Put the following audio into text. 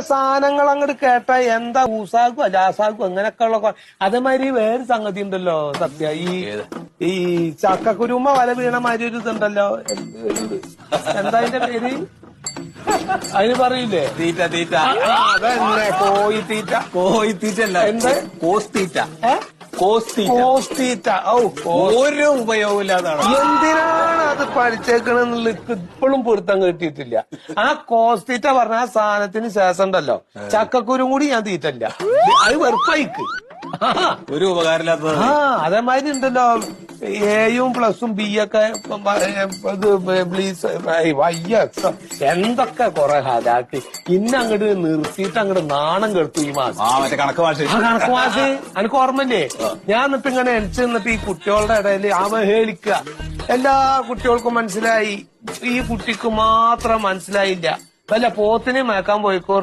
സാധനങ്ങൾ അങ്ങോട്ട് കേട്ടാ എന്താ ഊസാക്കും അജാസാക്കും അങ്ങനെയൊക്കെ ഉള്ള അതേമാതിരി വേറെ സംഗതി ഉണ്ടല്ലോ സത്യ ഈ ചക്കക്കുരുമ്മ വല വീണ മാതിരി ഒരു ഇതുണ്ടല്ലോ എന്താ അതിന്റെ പേര് അതിന് പറയില്ലേ തീറ്റ തീറ്റ അതന്നെ കോഴിത്തീറ്റ കോഴിത്തീറ്റ അല്ല എന്ത് കോസ്തീറ്റ കോസ്റ്റീറ്റ ഒരു ഉപയോഗമില്ലാതാണ്. എന്തിനാണ് അത് പഠിച്ചേക്കണെന്നുള്ള ഇപ്പോഴും പൊരുത്തം കിട്ടിയിട്ടില്ല. ആ കോസ്റ്റീറ്റ പറഞ്ഞ ആ സാധനത്തിന് ശേഷം ഉണ്ടല്ലോ ചക്കക്കുരും കൂടി ഞാൻ തീറ്റല്ല, അത് വെറുപ്പായിക്ക്. ഒരു ഉപകാരമില്ലാത്തത്. അതേമാതിരി ഉണ്ടല്ലോ എയും പ്ലസും ബി ഒക്കെ വയ്യ എന്തൊക്കെ കൊറേ ഹാലാക്കി അങ്ങോട്ട് നിർത്തിയിട്ട് അങ്ങോട്ട് നാണം കെടുത്തു ഈ മാസം. മറ്റേ കണക്ക് ഭാഷ കണക്ക് മാഷ് എനിക്ക് ഓർമ്മല്ലേ? ഞാൻ എന്നിട്ട് ഇങ്ങനെ എണിച്ചു നിന്നിട്ട് ഈ കുട്ടികളുടെ ഇടയിൽ അവഹേളിക്കുക. എല്ലാ കുട്ടികൾക്കും മനസ്സിലായി, ഈ കുട്ടിക്ക് മാത്രം മനസ്സിലായില്ല. വല്ല പോത്തിനെ മേക്കാൻ പോയിക്കോ